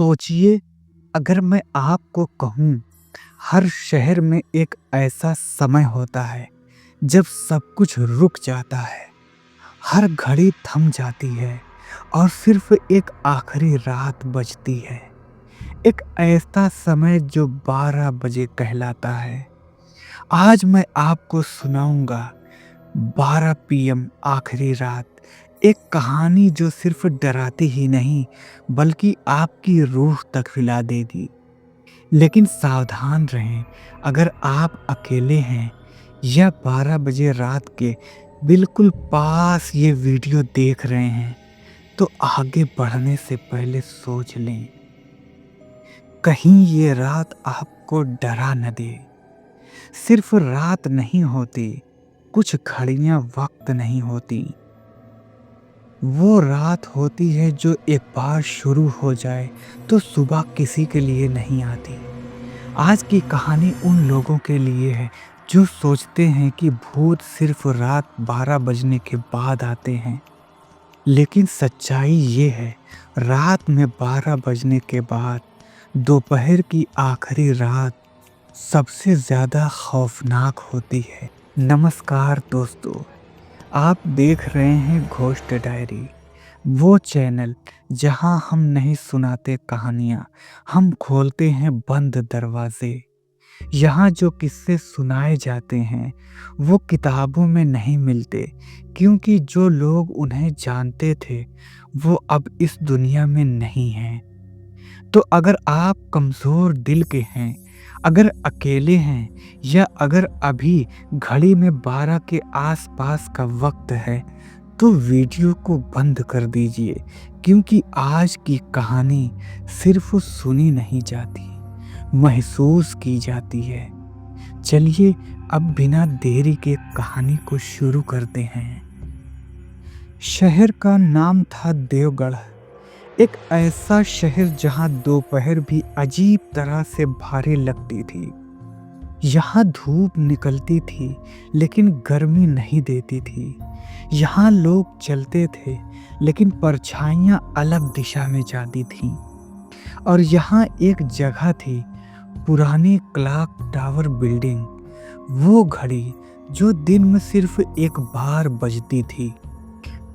सोचिए, अगर मैं आपको कहूँ, हर शहर में एक ऐसा समय होता है जब सब कुछ रुक जाता है, हर घड़ी थम जाती है और सिर्फ एक आखिरी रात बचती है। एक ऐसा समय जो 12 बजे कहलाता है। आज मैं आपको सुनाऊंगा 12 पीएम आखिरी रात, एक कहानी जो सिर्फ डराती ही नहीं बल्कि आपकी रूह तक हिला देगी। लेकिन सावधान रहें, अगर आप अकेले हैं या 12 बजे रात के बिल्कुल पास ये वीडियो देख रहे हैं, तो आगे बढ़ने से पहले सोच लें, कहीं ये रात आपको डरा न दे। सिर्फ रात नहीं होती, कुछ घड़ियां वक्त नहीं होती। वो रात होती है जो एक बार शुरू हो जाए तो सुबह किसी के लिए नहीं आती। आज की कहानी उन लोगों के लिए है जो सोचते हैं कि भूत सिर्फ रात 12 बजने के बाद आते हैं। लेकिन सच्चाई ये है, रात में 12 बजने के बाद दोपहर की आखिरी रात सबसे ज़्यादा खौफनाक होती है। नमस्कार दोस्तों, आप देख रहे हैं घोस्ट डायरी, वो चैनल जहां हम नहीं सुनाते कहानियां, हम खोलते हैं बंद दरवाजे। यहाँ जो किस्से सुनाए जाते हैं वो किताबों में नहीं मिलते, क्योंकि जो लोग उन्हें जानते थे वो अब इस दुनिया में नहीं हैं। तो अगर आप कमज़ोर दिल के हैं, अगर अकेले हैं या अगर अभी घड़ी में 12 के आसपास का वक्त है, तो वीडियो को बंद कर दीजिए, क्योंकि आज की कहानी सिर्फ सुनी नहीं जाती, महसूस की जाती है। चलिए अब बिना देरी के कहानी को शुरू करते हैं। शहर का नाम था देवगढ़, एक ऐसा शहर जहां दोपहर भी अजीब तरह से भारी लगती थी। यहाँ धूप निकलती थी लेकिन गर्मी नहीं देती थी। यहाँ लोग चलते थे लेकिन परछाइयाँ अलग दिशा में जाती थीं। और यहाँ एक जगह थी, पुरानी क्लॉक टावर बिल्डिंग, वो घड़ी जो दिन में सिर्फ एक बार बजती थी,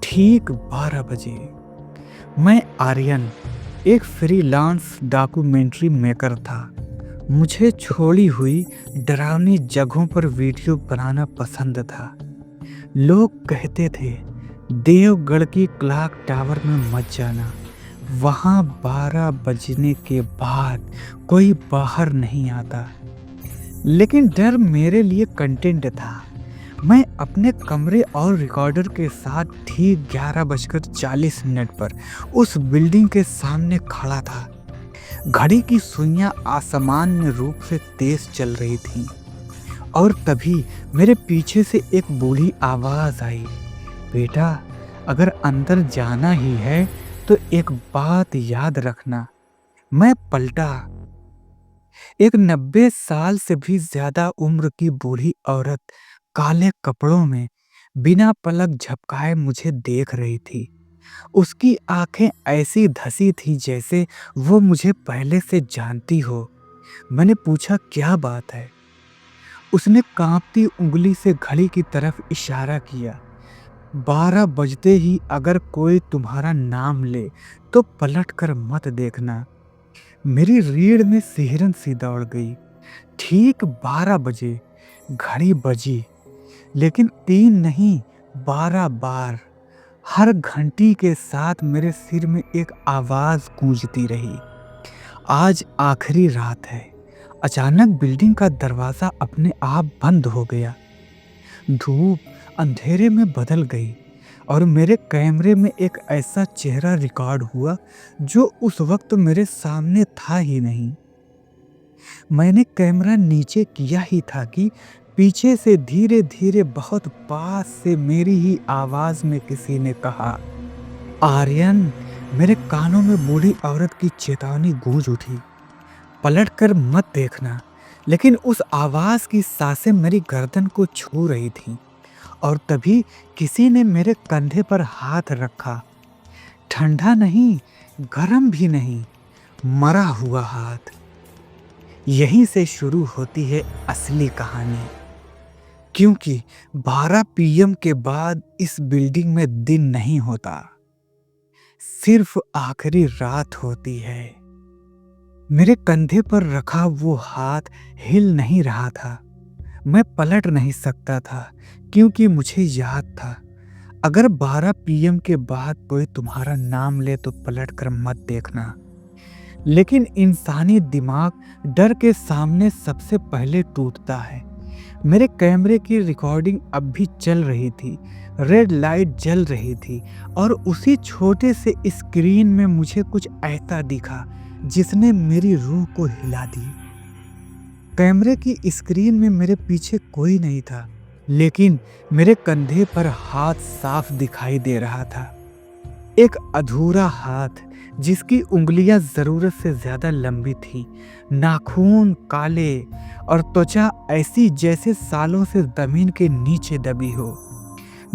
ठीक 12 बजे। मैं आर्यन एक फ्रीलांस डॉक्यूमेंट्री मेकर था। मुझे छोड़ी हुई डरावनी जगहों पर वीडियो बनाना पसंद था। लोग कहते थे, देवगढ़ की क्लॉक टावर में मत जाना, वहाँ 12 बजने के बाद कोई बाहर नहीं आता। लेकिन डर मेरे लिए कंटेंट था। मैं अपने कमरे और रिकॉर्डर के साथ ठीक 11:40 पर उस बिल्डिंग के सामने खड़ा था। घड़ी की सुइयां असामान्य रूप से तेज चल रही थीं और तभी मेरे पीछे से एक बूढ़ी आवाज़ आई, बेटा, अगर अंदर जाना ही है तो एक बात याद रखना। मैं पलटा। एक 90 साल से भी ज्यादा उम्र की बूढ़ी औरत काले कपड़ों में बिना पलक झपकाए मुझे देख रही थी। उसकी आंखें ऐसी धसी थी जैसे वो मुझे पहले से जानती हो। मैंने पूछा, क्या बात है? उसने कांपती उंगली से घड़ी की तरफ इशारा किया। 12 बजते ही अगर कोई तुम्हारा नाम ले तो पलट कर मत देखना। मेरी रीढ़ में सिहरन सी दौड़ गई। ठीक 12 बजे घड़ी बजी, लेकिन 3 नहीं, 12 बार। हर घंटी के साथ मेरे सिर में एक आवाज गूंजती रही, आज आखिरी रात है। अचानक बिल्डिंग का दरवाजा अपने आप बंद हो गया। धूप अंधेरे में बदल गई और मेरे कैमरे में एक ऐसा चेहरा रिकॉर्ड हुआ जो उस वक्त मेरे सामने था ही नहीं। मैंने कैमरा नीचे किया ही था कि पीछे से धीरे धीरे बहुत पास से मेरी ही आवाज में किसी ने कहा, आर्यन। मेरे कानों में बूढ़ी औरत की चेतावनी गूंज उठी, पलट कर मत देखना। लेकिन उस आवाज की सांसें मेरी गर्दन को छू रही थीं और तभी किसी ने मेरे कंधे पर हाथ रखा। ठंडा नहीं, गर्म भी नहीं, मरा हुआ हाथ। यहीं से शुरू होती है असली कहानी, क्योंकि 12 पीएम के बाद इस बिल्डिंग में दिन नहीं होता, सिर्फ आखिरी रात होती है। मेरे कंधे पर रखा वो हाथ हिल नहीं रहा था। मैं पलट नहीं सकता था, क्योंकि मुझे याद था, अगर 12 पीएम के बाद कोई तुम्हारा नाम ले तो पलट कर मत देखना। लेकिन इंसानी दिमाग डर के सामने सबसे पहले टूटता है। मेरे कैमरे की रिकॉर्डिंग अब भी चल रही थी, रेड लाइट जल रही थी, और उसी छोटे से स्क्रीन में मुझे कुछ ऐसा दिखा जिसने मेरी रूह को हिला दी। कैमरे की स्क्रीन में मेरे पीछे कोई नहीं था, लेकिन मेरे कंधे पर हाथ साफ दिखाई दे रहा था। एक अधूरा हाथ जिसकी उंगलियां जरूरत से ज्यादा लंबी थी, नाखून काले और त्वचा ऐसी जैसे सालों से जमीन के नीचे दबी हो।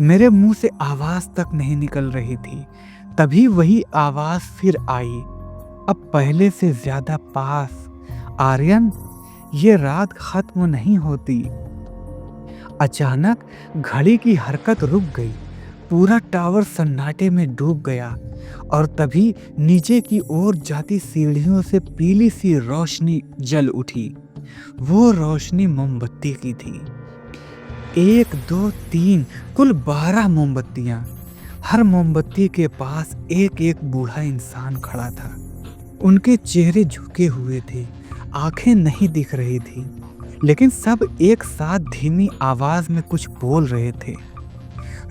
मेरे मुंह से आवाज तक नहीं निकल रही थी। तभी वही आवाज फिर आई, अब पहले से ज्यादा पास। आर्यन, ये रात खत्म नहीं होती। अचानक घड़ी की हरकत रुक गई। पूरा टावर सन्नाटे में डूब गया, और तभी नीचे की ओर जाती सीढ़ियों से पीली सी रोशनी जल उठी। वो रोशनी मोमबत्ती की थी। 1, 2, 3, कुल 12 मोमबत्तियां। हर मोमबत्ती के पास एक एक बूढ़ा इंसान खड़ा था। उनके चेहरे झुके हुए थे, आंखें नहीं दिख रही थी, लेकिन सब एक साथ धीमी आवाज में कुछ बोल रहे थे।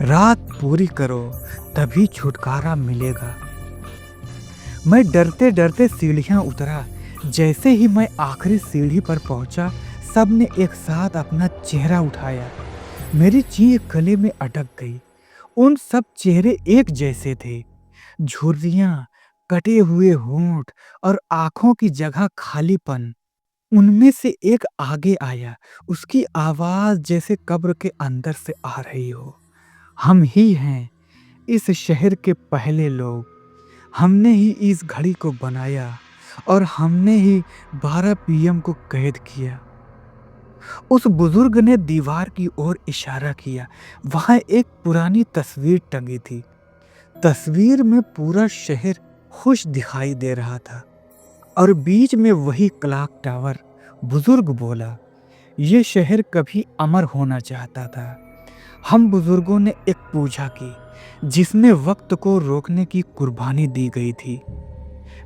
रात पूरी करो, तभी छुटकारा मिलेगा। मैं डरते डरते सीढ़ियां उतरा। जैसे ही मैं आखिरी सीढ़ी पर पहुंचा, सबने एक साथ अपना चेहरा उठाया। मेरी चीख गले में अटक गई। उन सब चेहरे एक जैसे थे, झुर्रियां, कटे हुए होंठ और आंखों की जगह खालीपन। उनमें से एक आगे आया, उसकी आवाज जैसे कब्र के अंदर से आ रही हो। हम ही हैं इस शहर के पहले लोग। हमने ही इस घड़ी को बनाया, और हमने ही 12 पीएम को कैद किया। उस बुजुर्ग ने दीवार की ओर इशारा किया। वहां एक पुरानी तस्वीर टंगी थी। तस्वीर में पूरा शहर खुश दिखाई दे रहा था, और बीच में वही क्लॉक टावर। बुजुर्ग बोला, ये शहर कभी अमर होना चाहता था। हम बुजुर्गों ने एक पूजा की, जिसमें वक्त को रोकने की कुर्बानी दी गई थी।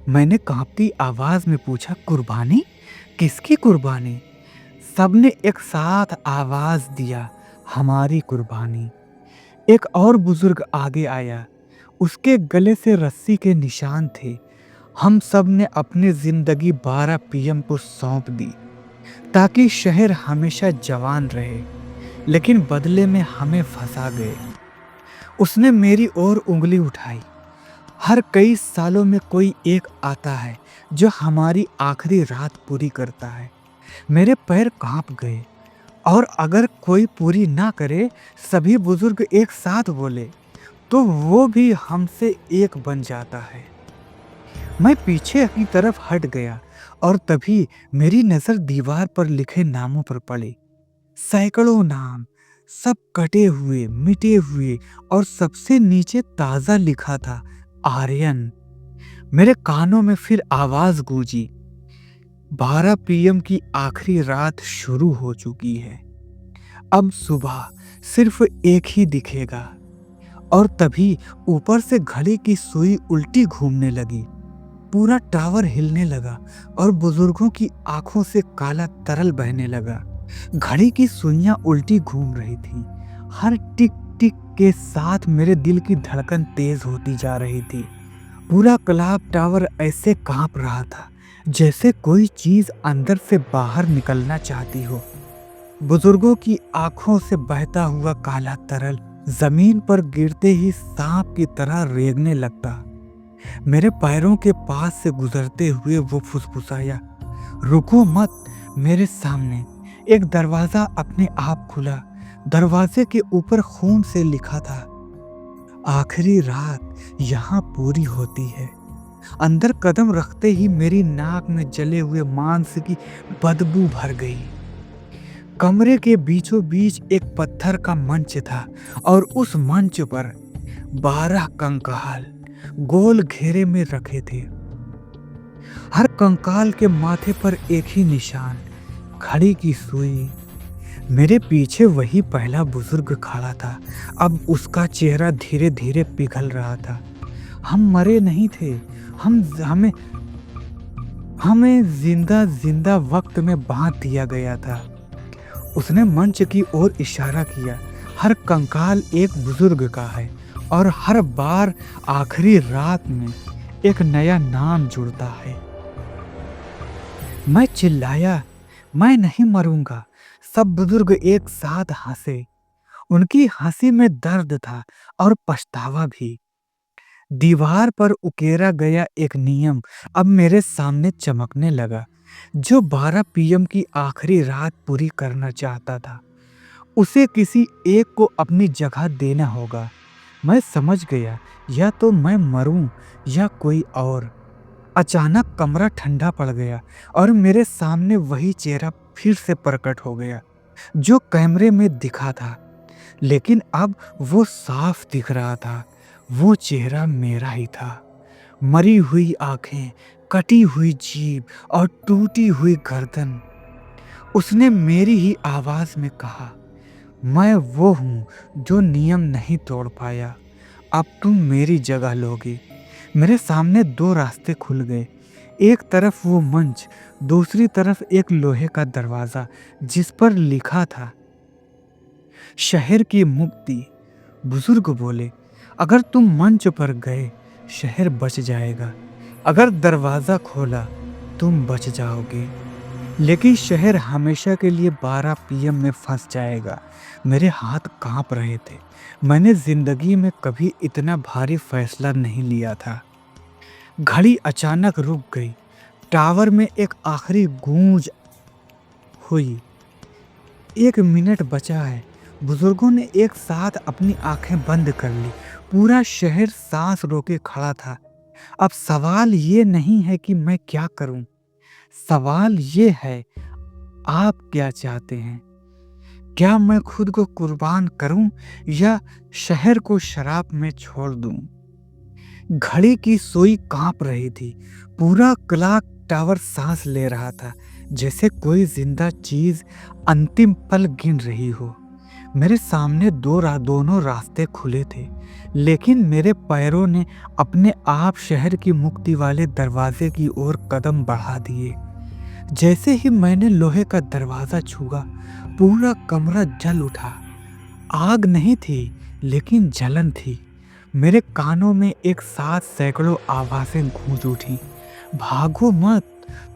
मैंने कांपती आवाज में पूछा, कुर्बानी? किसकी कुर्बानी? सबने एक साथ आवाज दिया, हमारी कुर्बानी। एक और बुजुर्ग आगे आया। उसके गले से रस्सी के निशान थे। हम सब ने अपनी जिंदगी 12 पीएम को सौंप दी, ताकि शहर हमेशा जवान रहे, लेकिन बदले में हमें फंसा गए। उसने मेरी ओर उंगली उठाई। हर कई सालों में कोई एक आता है जो हमारी आखिरी रात पूरी करता है। मेरे पैर कांप गए, और अगर कोई पूरी ना करे, सभी बुजुर्ग एक साथ बोले, तो वो भी हमसे एक बन जाता है। मैं पीछे की तरफ हट गया, और तभी मेरी नजर दीवार पर लिखे नामों पर पड़ी। सैकड़ों नाम, सब कटे हुए, मिटे हुए, और सबसे नीचे ताजा लिखा था, आर्यन। मेरे कानों में फिर आवाज गूंजी, 12 पीएम की आखिरी रात शुरू हो चुकी है। अब सुबह सिर्फ एक ही दिखेगा। और तभी ऊपर से घड़ी की सुई उल्टी घूमने लगी। पूरा टावर हिलने लगा, और बुजुर्गों की आंखों से काला तरल बहने लगा। घड़ी की सुइयां उल्टी घूम रही थी। हर टिक टिक के साथ मेरे दिल की धड़कन तेज होती जा रही थी। पूरा क्लॉक टावर ऐसे कांप रहा था, जैसे कोई चीज अंदर से बाहर निकलना चाहती हो। बुजुर्गों की आंखों से बहता हुआ काला तरल जमीन पर गिरते ही सांप की तरह रेंगने लगता। मेरे पैरों के पास से गुजरते हुए वो फुसफुसाया, रुको मत। मेरे सामने एक दरवाजा अपने आप खुला। दरवाजे के ऊपर खून से लिखा था, आखिरी रात यहाँ पूरी होती है। अंदर कदम रखते ही मेरी नाक में जले हुए मांस की बदबू भर गई। कमरे के बीचों बीच एक पत्थर का मंच था और उस मंच पर 12 कंकाल गोल घेरे में रखे थे। हर कंकाल के माथे पर एक ही निशान, घड़ी की सुई। मेरे पीछे वही पहला बुजुर्ग खड़ा था। अब उसका चेहरा धीरे धीरे पिघल रहा था। हम मरे नहीं थे, हम हमें हमें जिंदा जिंदा वक्त में बांध दिया गया था। उसने मंच की ओर इशारा किया। हर कंकाल एक बुजुर्ग का है और हर बार आखिरी रात में एक नया नाम जुड़ता है। मैं चिल्लाया, मैं नहीं मरूंगा। सब बुजुर्ग एक साथ हंसे। उनकी हंसी में दर्द था और पछतावा भी। दीवार पर उकेरा गया एक नियम अब मेरे सामने चमकने लगा। जो 12 पीएम की आखिरी रात पूरी करना चाहता था, उसे किसी एक को अपनी जगह देना होगा। मैं समझ गया, या तो मैं मरूं या कोई और। अचानक कमरा ठंडा पड़ गया और मेरे सामने वही चेहरा फिर से प्रकट हो गया जो कैमरे में दिखा था। लेकिन अब वो साफ दिख रहा था। वो चेहरा मेरा ही था। मरी हुई आंखें, कटी हुई जीभ और टूटी हुई गर्दन। उसने मेरी ही आवाज में कहा, मैं वो हूं जो नियम नहीं तोड़ पाया। अब तुम मेरी जगह लोगे। मेरे सामने 2 रास्ते खुल गए। एक तरफ वो मंच, दूसरी तरफ एक लोहे का दरवाजा जिस पर लिखा था, शहर की मुक्ति। बुजुर्ग बोले, अगर तुम मंच पर गए, शहर बच जाएगा। अगर दरवाजा खोला, तुम बच जाओगे। लेकिन शहर हमेशा के लिए 12 पीएम में फंस जाएगा। मेरे हाथ कांप रहे थे। मैंने जिंदगी में कभी इतना भारी फैसला नहीं लिया था। घड़ी अचानक रुक गई। टावर में एक आखिरी गूंज हुई। 1 मिनट बचा है। बुजुर्गों ने एक साथ अपनी आंखें बंद कर ली। पूरा शहर सांस रोके खड़ा था। अब सवाल ये नहीं है कि मैं क्या करूं। सवाल ये है, आप क्या चाहते हैं? क्या मैं खुद को कुर्बान करूं या शहर को शराब में छोड़ दूं? घड़ी की सुई कांप रही थी। पूरा क्लॉक टावर सांस ले रहा था, जैसे कोई जिंदा चीज अंतिम पल गिन रही हो। मेरे सामने दोनों रास्ते खुले थे, लेकिन मेरे पैरों ने अपने आप शहर की मुक्ति वाले दरवाजे की ओर कदम बढ़ा दिए। जैसे ही मैंने लोहे का दरवाजा छुआ, पूरा कमरा जल उठा। आग नहीं थी, लेकिन जलन थी। मेरे कानों में एक साथ सैकड़ों आवाजें गूंज उठी। भागो मत,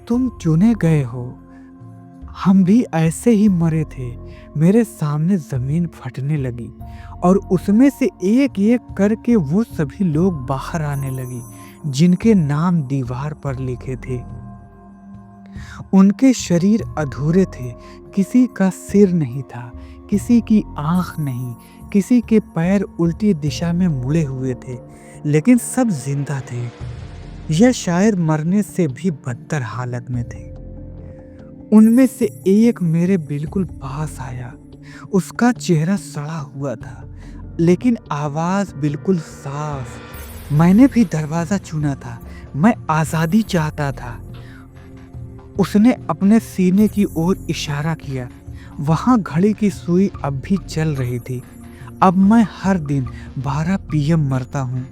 तुम चुने गए हो। हम भी ऐसे ही मरे थे। मेरे सामने जमीन फटने लगी और उसमें से एक एक करके वो सभी लोग बाहर आने लगे जिनके नाम दीवार पर लिखे थे। उनके शरीर अधूरे थे। किसी का सिर नहीं था, किसी की आंख नहीं, किसी के पैर उल्टी दिशा में मुड़े हुए थे, लेकिन सब जिंदा थे। यह शायद मरने से भी बदतर हालत में थे। उनमें से एक मेरे बिल्कुल पास आया। उसका चेहरा सड़ा हुआ था, लेकिन आवाज बिल्कुल साफ। मैंने भी दरवाजा चुना था। मैं आजादी चाहता था। उसने अपने सीने की ओर इशारा किया। वहां घड़ी की सुई अब भी चल रही थी। अब मैं हर दिन 12 पीएम मरता हूँ।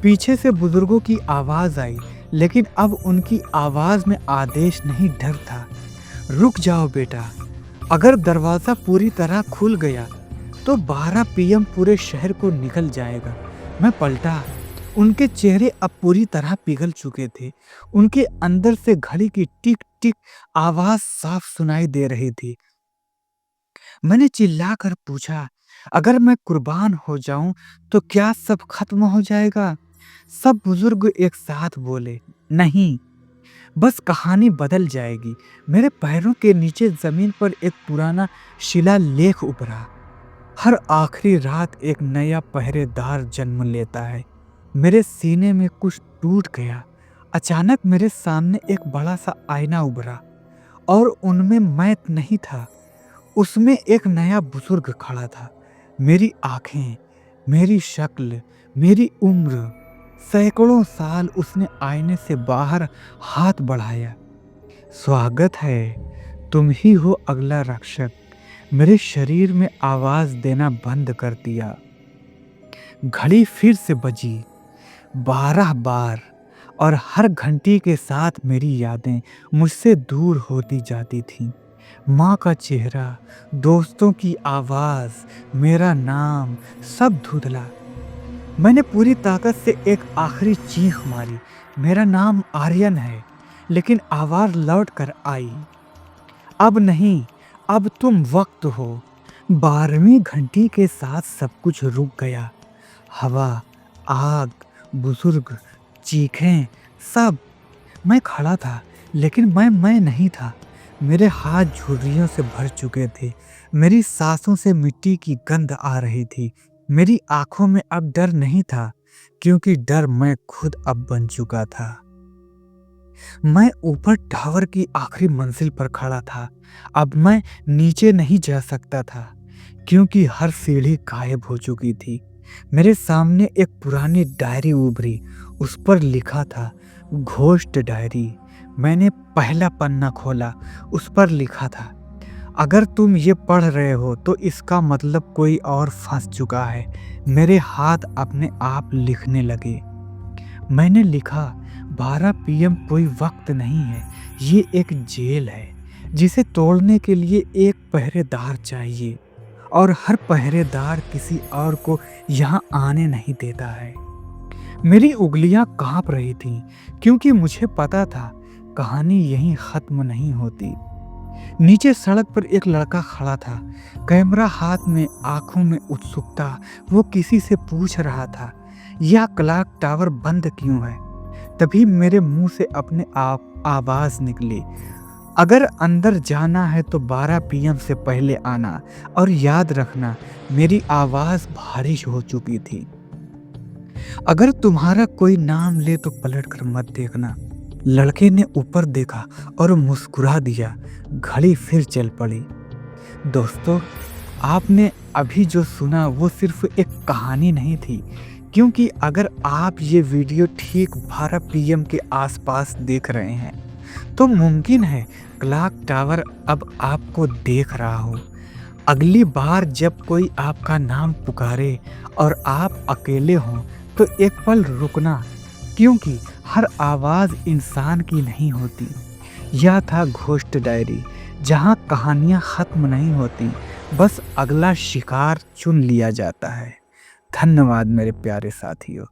पीछे से बुजुर्गों की आवाज आई, लेकिन अब उनकी आवाज में आदेश नहीं, डर था। रुक जाओ बेटा। अगर दरवाजा पूरी तरह खुल गया तो 12 पीएम पूरे शहर को निकल जाएगा। मैं पलटा। उनके चेहरे अब पूरी तरह पिघल चुके थे। उनके अंदर से घड़ी की टिक टिक आवाज साफ सुनाई दे रही थी। मैंने चिल्लाकर पूछा, अगर मैं कुर्बान हो जाऊं तो क्या सब खत्म हो जाएगा? सब बुजुर्ग एक साथ बोले, नहीं, बस कहानी बदल जाएगी। मेरे पैरों के नीचे जमीन पर एक पुराना शिलालेख उभरा। हर आखिरी रात एक नया पहरेदार जन्म लेता है। मेरे सीने में कुछ टूट गया अचानक मेरे सामने एक बड़ा सा आईना उभरा और उनमें मैं नहीं था, उसमें एक नया बुजुर्ग खड़ा था। मेरी आंखें, मेरी शक्ल, मेरी उम्र, सैकड़ों साल उसने आईने से बाहर हाथ बढ़ाया। स्वागत है, तुम ही हो अगला रक्षक। मेरे शरीर में आवाज देना बंद कर दिया। घड़ी फिर से बजी, 12 बार, और हर घंटी के साथ मेरी यादें मुझसे दूर होती जाती थीं। माँ का चेहरा, दोस्तों की आवाज़, मेरा नाम, सब धुंधला। मैंने पूरी ताकत से एक आखिरी चीख मारी, मेरा नाम आर्यन है, लेकिन आवाज़ लौट कर आई, अब नहीं, अब तुम वक्त हो। 12वीं घंटी के साथ सब कुछ रुक गया। हवा, आग, बुजुर्ग, चीखें, सब। मैं खड़ा था, लेकिन मैं नहीं था। मेरे हाथ झुर्रियों से भर चुके थे। मेरी सांसों से मिट्टी की गंध आ रही थी। मेरी आंखों में अब डर नहीं था, क्योंकि डर मैं खुद अब बन चुका था। मैं ऊपर टावर की आखिरी मंजिल पर खड़ा था। अब मैं नीचे नहीं जा सकता था, क्योंकि हर सीढ़ी गायब हो चुकी थी। मेरे सामने एक पुरानी डायरी उभरी, उस पर लिखा था घोस्ट डायरी। मैंने पहला पन्ना खोला, उस पर लिखा था, अगर तुम ये पढ़ रहे हो तो इसका मतलब कोई और फंस चुका है। मेरे हाथ अपने आप लिखने लगे। मैंने लिखा, 12 पीएम कोई वक्त नहीं है, ये एक जेल है जिसे तोड़ने के लिए एक पहरेदार चाहिए, और हर पहरेदार किसी और को यहाँ आने नहीं देता है। मेरी उंगलियां कांप रही थीं, क्योंकि मुझे पता था कहानी यहीं खत्म नहीं होती। नीचे सड़क पर एक लड़का खड़ा था, कैमरा हाथ में, आंखों में उत्सुकता। वो किसी से पूछ रहा था, यह क्लॉक टावर बंद क्यों है? तभी मेरे मुंह से अपने आप आवाज निकली, अगर अंदर जाना है तो 12 पीएम से पहले आना। और याद रखना, मेरी आवाज भारी हो चुकी थी, अगर तुम्हारा कोई नाम ले तो पलट कर मत देखना। लड़के ने ऊपर देखा और मुस्कुरा दिया। घड़ी फिर चल पड़ी। दोस्तों, आपने अभी जो सुना वो सिर्फ एक कहानी नहीं थी, क्योंकि अगर आप ये वीडियो ठीक 12 पीएम के आसपास देख रहे हैं तो मुमकिन है क्लॉक टावर अब आपको देख रहा हो। अगली बार जब कोई आपका नाम पुकारे और आप अकेले हों तो एक पल रुकना, क्योंकि हर आवाज़ इंसान की नहीं होती। यह था घोस्ट डायरी, जहाँ कहानियाँ ख़त्म नहीं होती, बस अगला शिकार चुन लिया जाता है। धन्यवाद मेरे प्यारे साथियों।